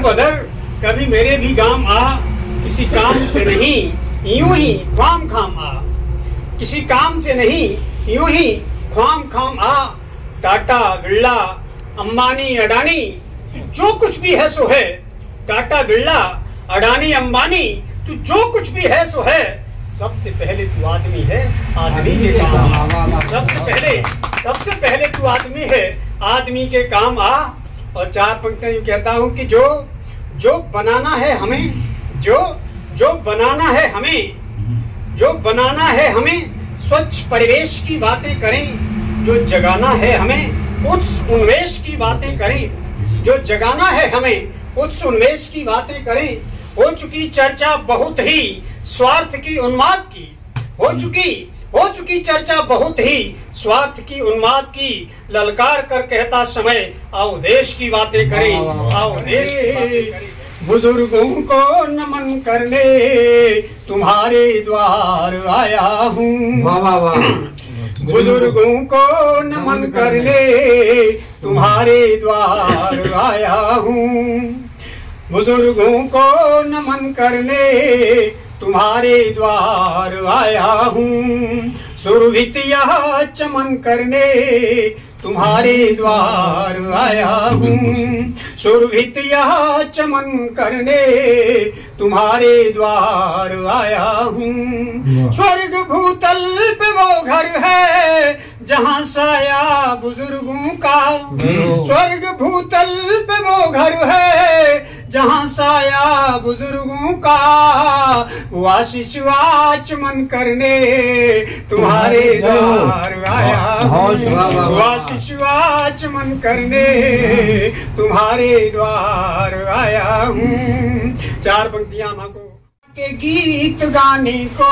बदर कभी मेरे भी गांव आ, किसी काम से नहीं यूं ही ख्वाम खाम आ, किसी काम से नहीं यूं ही ख्वाम खाम आ। टाटा बिरला अंबानी अडानी जो कुछ भी है सो है, टाटा बिरला अडानी अंबानी तू जो कुछ भी है सो है। सबसे पहले तू आदमी है, आदमी के काम आ। सबसे पहले तू आदमी है, आदमी के काम आ। और 4 पंक्तियां यूं कहता हूं कि जो बनाना है हमें, जो बनाना है हमें, जो बनाना है हमें स्वच्छ परिवेश की बातें करें। जो जगाना है हमें उत्स उन्वेष की बातें करें। जो जगाना है हमें उत्स उन्वेष की बातें करें। हो चुकी चर्चा बहुत ही स्वार्थ की उन्माद की, हो चुकी चर्चा बहुत ही स्वार्थ की उन्माद की। ललकार कर कहता समय आओ देश की बातें करें, आओ देश की बातें करें। बुजुर्गों को नमन करने तुम्हारे द्वार आया हूँ, बुजुर्गों को नमन करने तुम्हारे द्वार आया हूँ, बुजुर्गों को नमन करने तुम्हारे द्वार आया हूँ। सुरभित यह चमन करने तुम्हारे द्वार आया हूँ, सुरभित यह चमन करने तुम्हारे द्वार आया हूँ। स्वर्ग भूतल पे वो घर है जहाँ साया बुजुर्गों का, स्वर्ग भूतल पे वो घर है जहाँ साया बुजुर्गों का। आशीष आचमन करने तुम्हारे द्वार आया हूँ, आशीष आचमन करने तुम्हारे द्वार आया हूँ। 4 पंक्तियां माँ को के गीत गाने को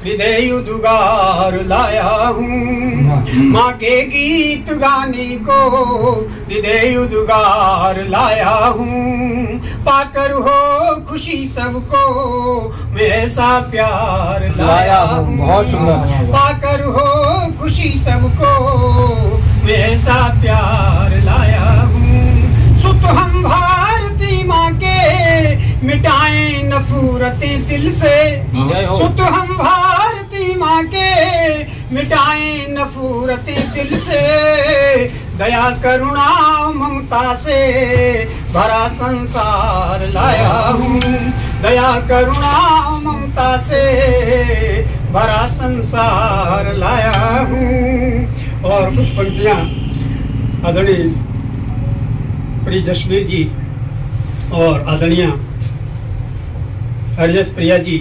हृदय उद्गार लाया हूँ, माँ के गीत गाने को हृदय उद्गार लाया हूँ। पाकर हो खुशी सबको मैं ऐसा प्यार लाया हूँ, बहुत सुंदर। पाकर हो खुशी सबको मैं ऐसा प्यार लाया हूँ। सुत हम भारती माँ के मिटाएं नफरतें दिल से, सुत हम भारती माँ के मिटाएं नफरतें दिल से। दया करुणा ममता से भरा संसार लाया हूँ, दया करुणा ममता से भरा संसार लाया हूँ। और कुछ पंक्तियां आदरणीय प्रिय जसवीर जी और आदरणीय हरजस प्रिया जी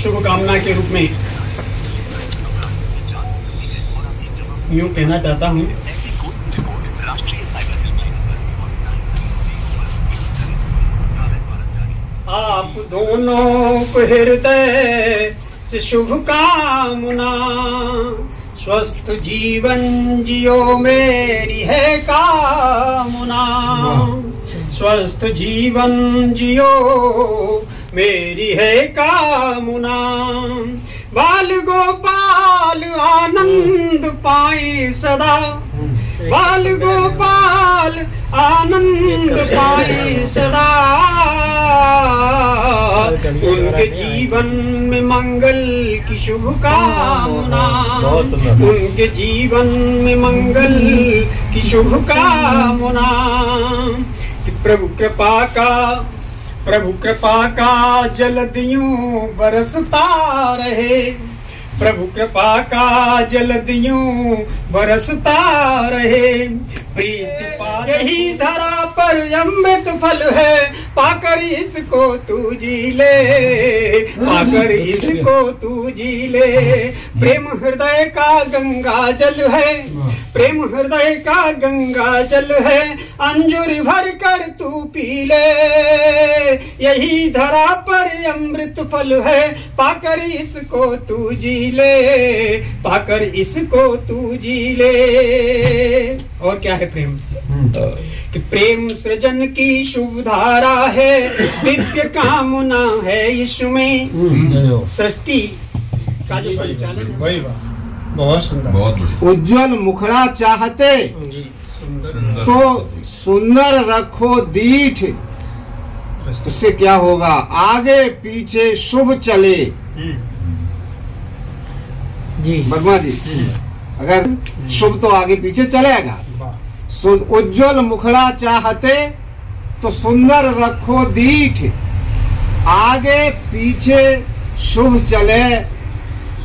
शुभकामना के रूप में यूं कहना चाहता हूं। आप दोनों को हृदय से शुभकामना, स्वस्थ जीवन जियो मेरी है कामना, स्वस्थ जीवन जियो मेरी है कामना। बाल गोपाल आनंद पाए सदा, बाल गोपाल आनंद पाए सदा। उनके जीवन में मंगल की शुभकामना, उनके जीवन में मंगल की शुभकामना। प्रभु कृपा का जलदियों बरसता रहे, प्रभु कृपा का जलदियों बरसता रहे। प्रीति पा रही धरा पर अमृत फल है, पाकर इसको तू जी ले, पाकर इसको तू जी ले। प्रेम हृदय का गंगा जल है, प्रेम हृदय का गंगा जल है, अंजुर भर कर तू पी ले। यही धरा पर अमृत फल है, पाकर इसको तू जी ले, पाकर इसको तू जी ले। और क्या है प्रेम? कि प्रेम सृजन की शुभ धारा है, दिव्य कामना है इसमें। सृष्टि का जो संचालन है, बहुत सुंदर, उज्जवल मुखड़ा चाहते तो सुंदर रखो दीठ, उससे क्या होगा? आगे पीछे शुभ चले। जी वर्मा जी, अगर शुभ तो आगे पीछे चलेगा। उज्जवल मुखड़ा चाहते तो सुंदर रखो दीठ, आगे पीछे शुभ चले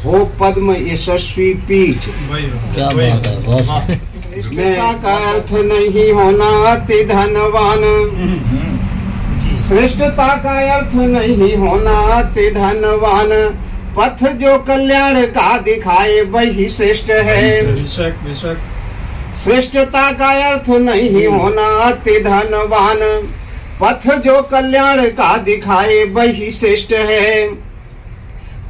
हो पद्म यशस्वी पीठ। क्या बात है, बहुत श्रेष्ठता का अर्थ नहीं होना अति धनवान, श्रेष्ठता का अर्थ नहीं होना अति धनवान, पथ जो कल्याण का दिखाए वही श्रेष्ठ है। श्रेष्ठता का अर्थ नहीं होना अति धनवान, पथ जो कल्याण का दिखाए वही श्रेष्ठ है।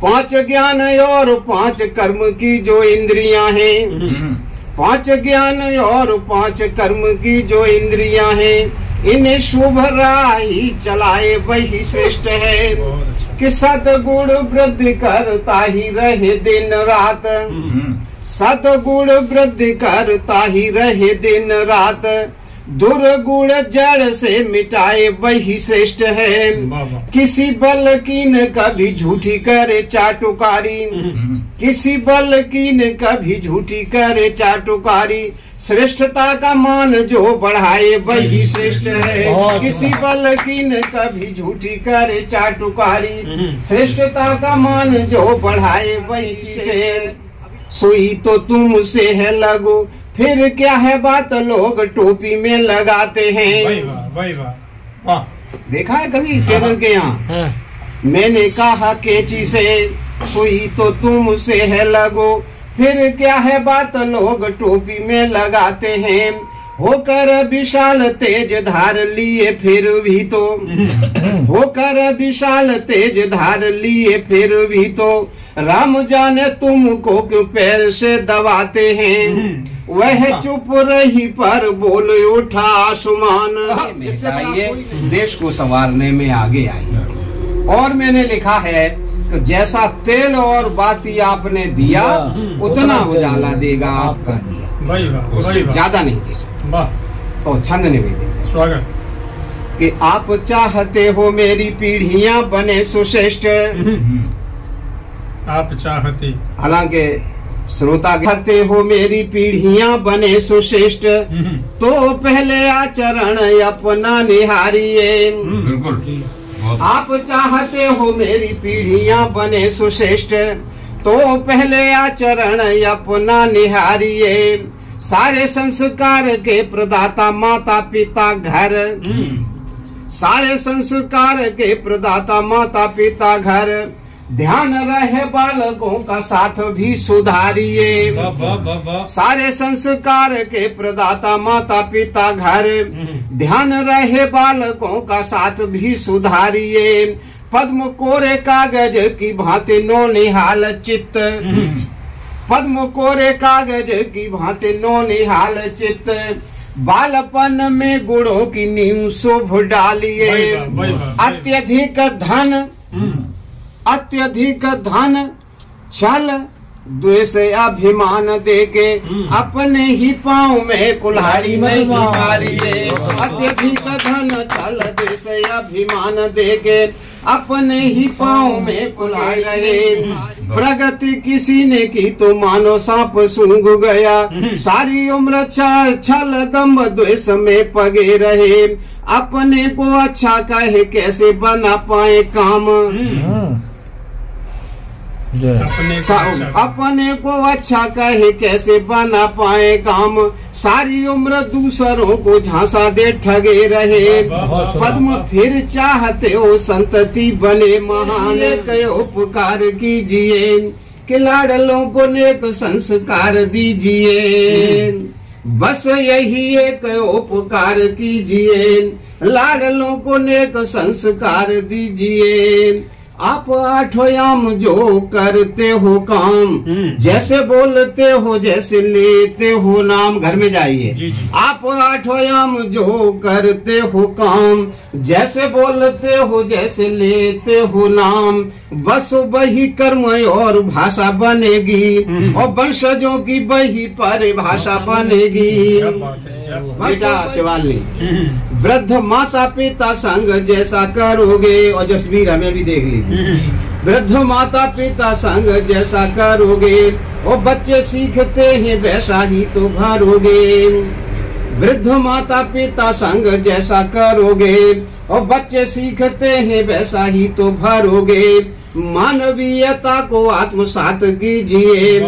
5 ज्ञान और 5 कर्म की जो इंद्रियां हैं, 5 ज्ञान और 5 कर्म की जो इंद्रियां हैं, इन्हें शुभ राह चलाए वही श्रेष्ठ है। कि सद्गुण वृद्धि करता ही रहे दिन रात, सद्गुण वृद्धि करता ही रहे दिन रात, दुर्गुण जड़ से मिटाए वही श्रेष्ठ है। किसी बल की न कभी झूठी करे चाटुकारी, किसी बल की न कभी झूठी करे चाटुकारी, श्रेष्ठता का मान जो बढ़ाए वही श्रेष्ठ है। किसी बल की न कभी झूठी करे चाटुकारी, श्रेष्ठता का मान जो बढ़ाए वही से। सुई तो तुमसे है लगो, फिर क्या है बात लोग टोपी में लगाते हैं। देखा है कभी टेलर के यहाँ? मैंने कहा कैंची से, सुई तो तुमसे है लगो, फिर क्या है बात लोग टोपी में लगाते हैं। होकर विशाल तेज धार लिए फिर भी तो, होकर विशाल तेज धार लिए फिर भी तो, राम जाने तुमको क्यों पैर से दबाते हैं। वह चुप रही पर बोल उठा आसमान। आइए देश को संवारने में आगे आइए। और मैंने लिखा है कि जैसा तेल और बाती आपने दिया उतना उजाला देगा आपका दिया, उससे ज्यादा नहीं दे सकता। तो छंद निवेदित स्वागत कि आप चाहते हो मेरी पीढ़ियां बने सुश्रेष्ठ, आप चाहते, हालांकि श्रोता कहते हो मेरी पीढ़ियां बने सुश्रेष्ठ, तो पहले आचरण अपना निहारिए। बिल्कुल, आप चाहते हो मेरी पीढ़ियां बने सुश्रेष्ठ, तो पहले आचरण अपना निहारिए। सारे संस्कार के प्रदाता माता पिता घर, सारे संस्कार के प्रदाता माता पिता घर, ध्यान रहे बालकों का साथ भी सुधारिए। सारे संस्कार के प्रदाता माता पिता घर, ध्यान रहे बालकों का साथ भी सुधारिए। पद्म कोरे कागज की भांति नो निहाल चित्त, पद्म कोरे कागज की भांति नो निहाल चित्त, बालपन में गुणों की नींव शोभ डालिए। अत्यधिक धन, अत्यधिक धन छल द्वेष अभिमान देके अपने ही पाँव में कुल्हाड़ी नहीं मारिए। अत्यधिक धन छल द्वेष अभिमान देके अपने ही पाँव में कुल्हाड़ी। प्रगति किसी ने की तो मानो सांप सूंघ गया, सारी उम्र छल दम्भ द्वेष में पगे रहे। अपने को अच्छा कहे कैसे बना पाए काम, अपने को अच्छा कहे कैसे बना पाए काम। सारी उम्र दूसरों को झांसा दे ठगे रहे। पद्म फिर चाहते हो संतति बने महान, के उपकार कीजिए कि लाडलों को नेक संस्कार दीजिए। बस यही एक उपकार कीजिए, लाडलों को नेक संस्कार दीजिए। आप आठोयाम जो करते हो काम, जैसे बोलते हो जैसे लेते हो नाम। घर में जाइए। आप आठोयाम जो करते हो काम, जैसे बोलते हो जैसे लेते हो नाम। बस वही कर्म और भाषा बनेगी, और वंशजों की वही परिभाषा बनेगी। बेटा शिवालिनी, वृद्ध माता पिता संग जैसा करोगे, और जसवीर हमें भी देख लीजिए, वृद्ध माता पिता संग जैसा करोगे, और बच्चे सीखते हैं वैसा ही तो भरोगे। वृद्ध माता पिता संग जैसा करोगे, और बच्चे सीखते हैं वैसा ही तो भरोगे। मानवीयता को आत्मसात कीजिए,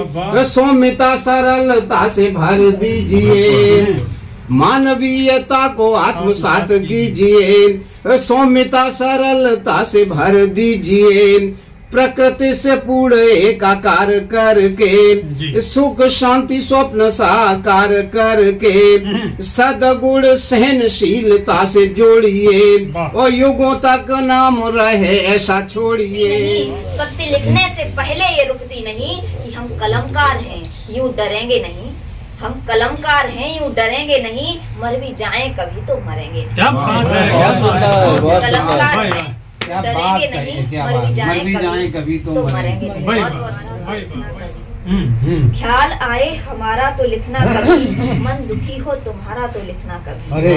सौम्यता सरलता से भर दीजिए। मानवीयता को आत्मसात कीजिए, सौम्यता सरलता से भर दीजिए। प्रकृति से पूर्ण एकाकार करके, सुख शांति स्वप्न साकार करके, सदगुण सहनशीलता से जोड़िए, और युगों तक नाम रहे ऐसा छोड़िए। सत्य लिखने से पहले ये रुकती नहीं कि हम कलमकार हैं, यूं डरेंगे नहीं। हम कलमकार हैं, यूं डरेंगे नहीं, मर भी जाएं कभी तो मरेंगे। कलमकार हैं, डरेंगे नहीं, मर भी जाएं कभी तो मरेंगे। ख्याल आए हमारा तो लिखना कभी, मन दुखी हो तुम्हारा तो लिखना कभी।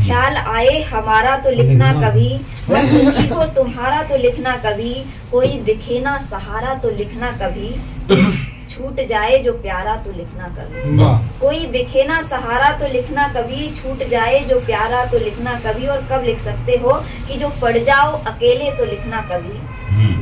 ख्याल आए हमारा तो लिखना कभी, मन दुखी हो तुम्हारा तो लिखना कभी। कोई दिखे ना सहारा तो लिखना कभी, छूट जाए जो प्यारा तो लिखना कभी। कोई दिखे ना सहारा तो लिखना कभी, छूट जाए जो प्यारा तो लिखना कभी। और कब लिख सकते हो कि जो पढ़ जाओ अकेले तो लिखना कभी,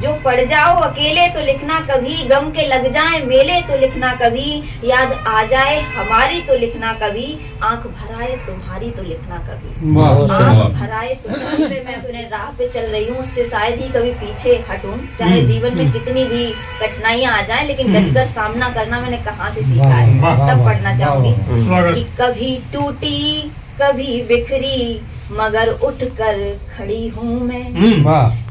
जो पढ़ जाओ अकेले तो लिखना कभी। गम के लग जाए मेले तो लिखना कभी, याद आ जाए हमारी तो लिखना कभी। आंख भराए तुम्हारी तो लिखना कभी, आंख भराए तुम्हारी पे मैं तुम्हें राह पे चल रही हूँ, उससे शायद ही कभी पीछे हटूं। चाहे जीवन में कितनी भी कठिनाइयां आ जाएं, लेकिन डटकर सामना करना मैंने कहाँ से सीखा है, तब पढ़ना चाहूंगी कि कभी टूटी कभी बिखरी मगर उठकर खड़ी हूँ मैं।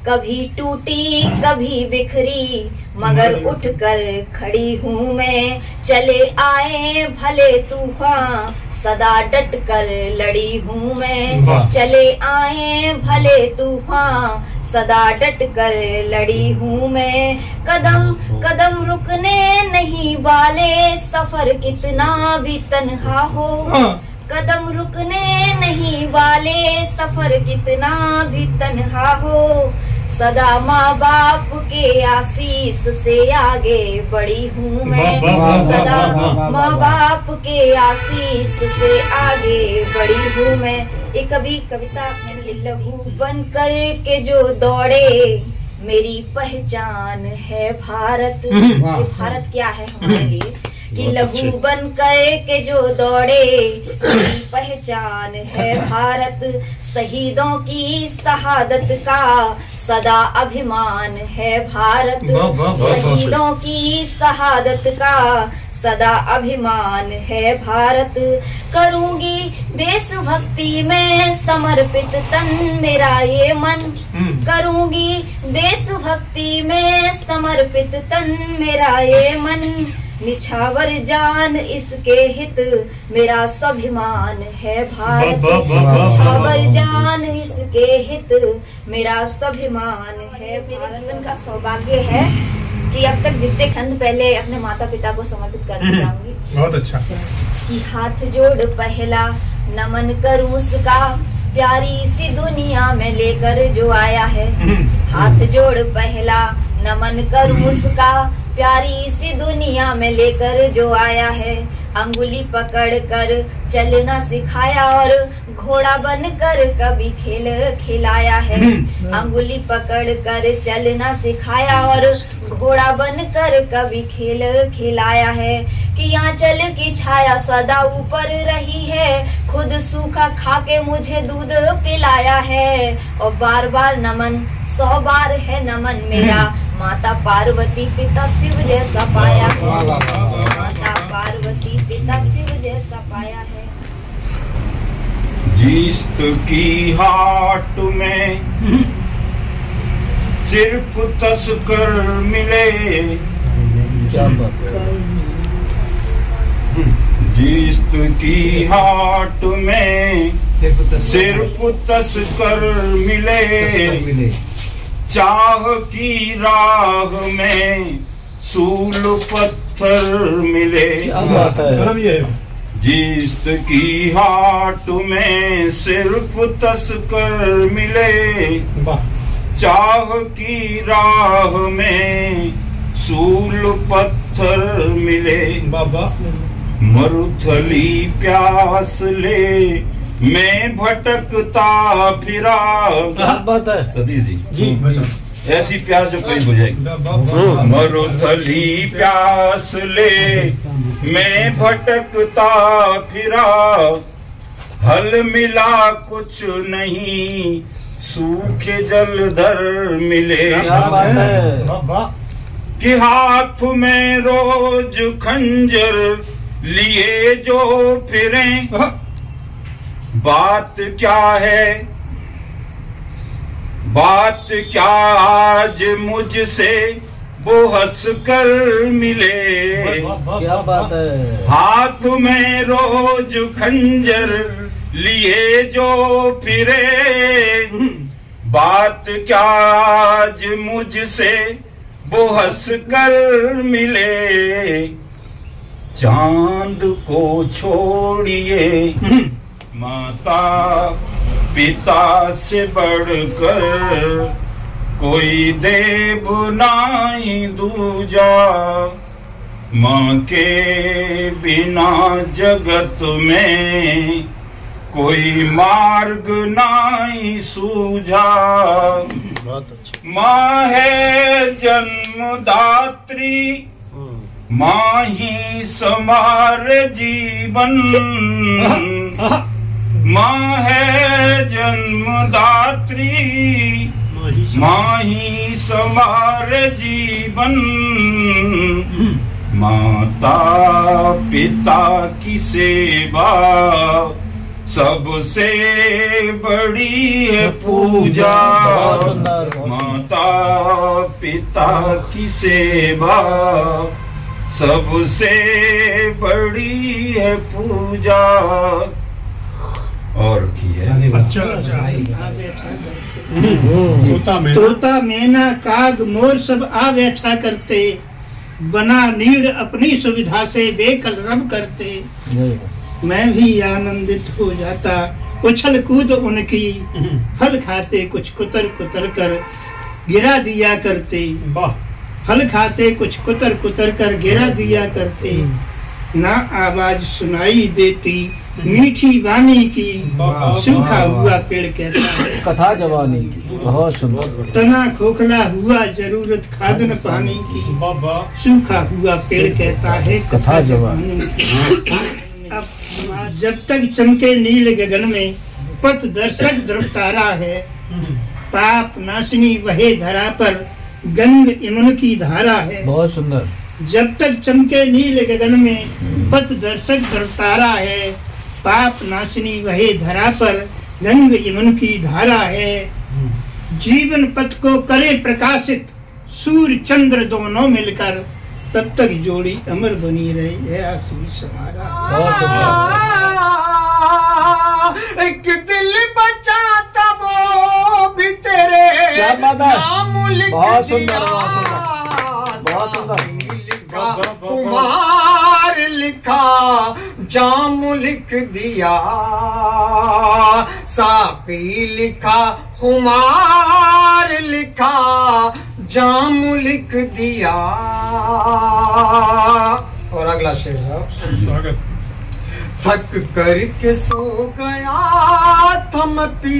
कभी टूटी कभी बिखरी मगर उठकर खड़ी हूँ मैं। चले आए भले तूफान सदा डट कर लड़ी हूँ मैं। चले आए भले तूफान सदा डट कर लड़ी हूँ मैं। कदम कदम रुकने नहीं वाले, सफर कितना भी तन्हा हो। कदम रुकने नहीं वाले, सफर कितना भी तन्हा हो। सदा माँ बाप के आशीष से आगे बढ़ी हूँ मैं। सदा माँ बाप के आशीष से आगे बढ़ी हूँ मैं। एक कविता मेरी लहू बन कर के जो दौड़े, मेरी पहचान है भारत। भारत क्या है हमारे लिए कि लहू बन कर के जो दौड़े, मेरी पहचान है भारत। शहीदों की शहादत का सदा अभिमान है भारत। शहीदों की शहादत का सदा अभिमान है भारत। करूंगी देशभक्ति में समर्पित तन मेरा ये मन। करूंगी देशभक्ति में समर्पित तन मेरा ये मन। निछावर जान इसके हित मेरा स्वाभिमान है भारत। निछावर जान इसके हित मेरा स्वाभिमान है। मेरे जीवन का सौभाग्य है कि अब तक जितने छंद पहले अपने माता पिता को समर्पित करना चाहूंगी। बहुत अच्छा। कि हाथ जोड़ पहला नमन करूं उसका, प्यारी सी दुनिया में लेकर जो आया है। हाथ जोड़ पहला नमन करूं उसका, प्यारी सी दुनिया में लेकर जो आया है। अंगुली पकड़ कर चलना सिखाया और घोड़ा बनकर कभी खेल खिलाया है। अंगुली पकड़ कर चलना सिखाया और घोड़ा बनकर कभी खेल खिलाया है। कि आंचल की छाया सदा ऊपर रही है, खुद सूखा खा के मुझे दूध पिलाया है। और बार बार नमन 100 बार है नमन मेरा, माता पार्वती पिता शिव जैसा पाया है। माता पार्वती पिता शिव जैसा पाया है। जिस्त की हाट में सिर्फ तस्कर मिले। जिस्त की हाट में सिर्फ तस्कर मिले। चाह की राह में सूल पत्थर मिले। जिस्त की हाट में सिर्फ तस्कर मिले, चाह की राह में सूल पत्थर मिले। मरुथली प्यास ले मैं भटकता फिरा। क्या बात है सतीश जी, ऐसी प्यास जो कहीं बुझाएगी। मरुथली प्यास ले मैं भटकता फिरा, हल मिला कुछ नहीं सूखे जलधर मिले। क्या बात है कि हाथ में रोज खंजर लिए जो फिरें, बात क्या है, बात क्या आज मुझसे वो हंस कर मिले। क्या बात है। हाथ में रोज खंजर लिए जो फिरे, बात क्या आज मुझसे वो हंस कर मिले। चांद को छोड़िए माता पिता से बढ़कर कोई देव नाई दूजा, माँ के बिना जगत में कोई मार्ग नाई सूझा। माँ है जन्मदात्री, माँ ही समार जीवन। माँ है जन्मदात्री, माँ ही समार जीवन। माता पिता की सेवा सबसे बड़ी है पूजा। माता पिता की सेवा सबसे बड़ी है पूजा। और की है तोता मैना काग मोर सब आ बैठा करते, बना नीड़ अपनी सुविधा से बेकलरब करते। मैं भी आनंदित हो जाता उछल कूद उनकी, फल खाते कुछ कुतर कुतर कर गिरा दिया करते। फल खाते कुछ कुतर कुतर कर गिरा दिया करते। ना आवाज सुनाई देती मीठी वाणी की, सूखा हुआ पेड़ कहता है कथा जवानी की। बहुत सुंदर। तना खोखला हुआ जरूरत खादन पानी की, सूखा हुआ पेड़ कहता है कथा जवानी की। अब जब तक चमके नील गगन में पथ दर्शक ध्रुव तारा है, पाप नाशनी वहे धरा पर गंग इमन की धारा है। बहुत सुंदर। जब तक चमके नील गगन में पथ दर्शक ध्रुव तारा है, पाप नाशनी वहे धरा पर गंग इमन की धारा है। जीवन पथ को करे प्रकाशित सूर्य चंद्र दोनों मिलकर, तब तक जोड़ी अमर बनी रही है आशीष हमारा। एक दिल बचाता वो भी तेरे नाम लिख दिया। बहुत सुंदर। कुमार लिखा जाम लिख दिया, सापी लिखा कुमार लिखा जाम लिख दिया। और अगला शेर साहब। थक करके सो गया थम पी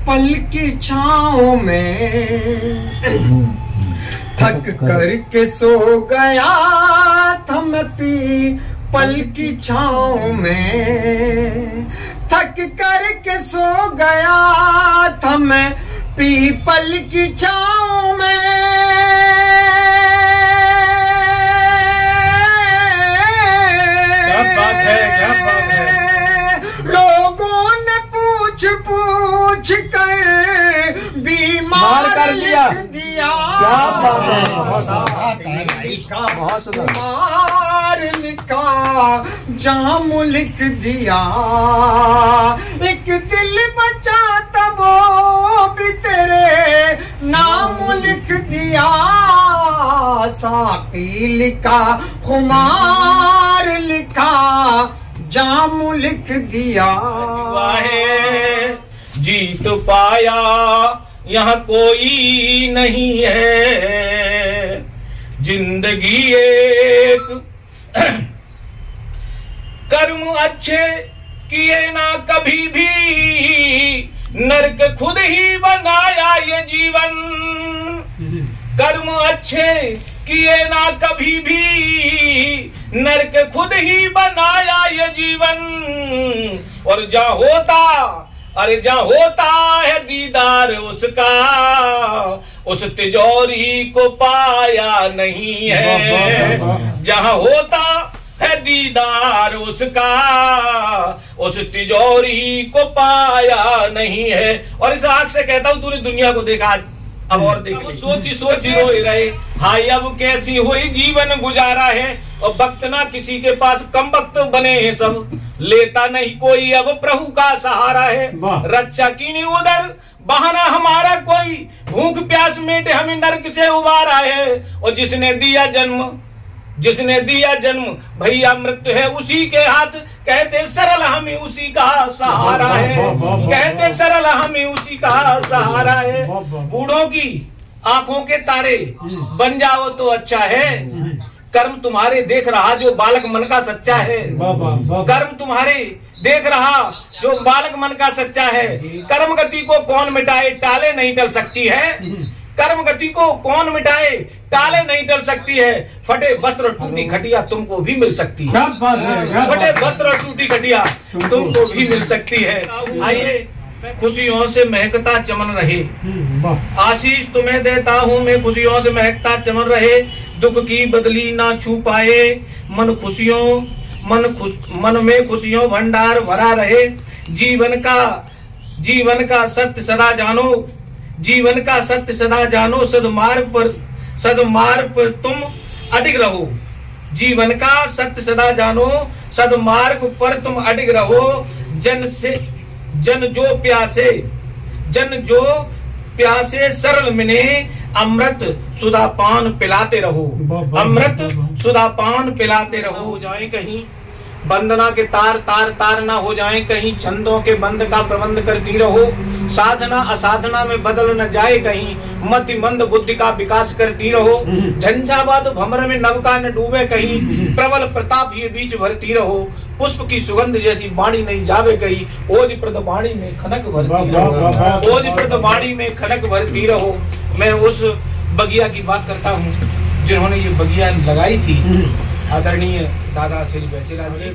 पल की छाँव में, थक करके सो गया थम पी पल की छाँव में। थक करके सो गया था मैं पीपल की छाँव में। क्या बात है, क्या बात है। लोगों ने पूछ पूछ कर बीमार कर दिया। क्या बात है। बहुत सुंदर। कुमार लिखा जाम लिख दिया। एक दिल बचाता वो भी तेरे नाम लिख दिया। सापी लिखा खुमार लिखा जाम लिख दिया। है जीत पाया यहाँ कोई नहीं है, जिंदगी एक कर्म अच्छे किए ना कभी भी, नरक खुद ही बनाया ये जीवन। कर्म अच्छे किए ना कभी भी, नरक खुद ही बनाया ये जीवन। और जहाँ होता, अरे जहाँ होता है दीदार उसका, उस तिजोरी को पाया नहीं है। जहाँ होता है दीदार उसका, उस तिजोरी को पाया नहीं है। और इस आंख से कहता हूँ तूने दुनिया को देखा, अब और देख ले। सोची सोची रोए रहे, हाय अब कैसी हुई जीवन गुजारा है। और वक्त ना किसी के पास, कम वक्त बने हैं सब, लेता नहीं कोई अब प्रभु का सहारा है। रक्षा की नहीं उधर बहाना हमारा कोई, भूख प्यास मिटे हमें नरक से उबारा है। और जिसने दिया जन्म, जिसने दिया जन्म भैया मृत्यु है उसी के हाथ, कहते सरल हमें उसी का सहारा है। कहते सरल हमें उसी का सहारा है। बूढ़ों की आंखों के तारे बन जाओ तो अच्छा है, कर्म तुम्हारे देख रहा जो बालक मन का सच्चा है। कर्म तुम्हारे देख रहा जो बालक मन का सच्चा है। कर्म गति को कौन मिटाए टाले नहीं टल सकती है। कर्म गति को कौन मिटाए टाले नहीं टल सकती है। फटे वस्त्र टूटी खटिया तुमको भी मिल सकती है। फटे वस्त्र टूटी खटिया तुमको भी मिल सकती है। आइए खुशियों से महकता चमन रहे, आशीष तुम्हें देता हूँ मैं, खुशियों से महकता चमन रहे। दुख की बदली ना छू पाए, मन में खुशियों भंडार भरा रहे। जीवन का सत्य सदा जानो, जीवन का सत्य सदा जानो। सदमार्ग पर तुम अडिग रहो। जीवन का सत्य सदा जानो, सदमार्ग पर तुम अडिग रहो। जन जो प्यासे सरल मिने, अमृत सुधा पान पिलाते रहो। अमृत सुधा पान पिलाते रहो। हो जाए कहीं वंदना के तार ना हो जाए कहीं, छंदों के बंद का प्रबंध करती रहो। साधना असाधना में बदल न जाए कहीं, मति मंद बुद्धि का विकास करती रहो। झंझावात भंवर में नवका न डूबे कहीं, प्रबल प्रताप ये बीच भरती रहो। पुष्प की सुगंध जैसी वाणी नहीं जावे कहीं, ओजप्रद वाणी में खनक भरती रहो। ओजप्रद वाणी में खनक भरती रहो। मैं उस बगिया की बात करता हूँ जिन्होंने ये बगिया लगाई थी, आदरणीय दादा श्री बैचेलाल जी।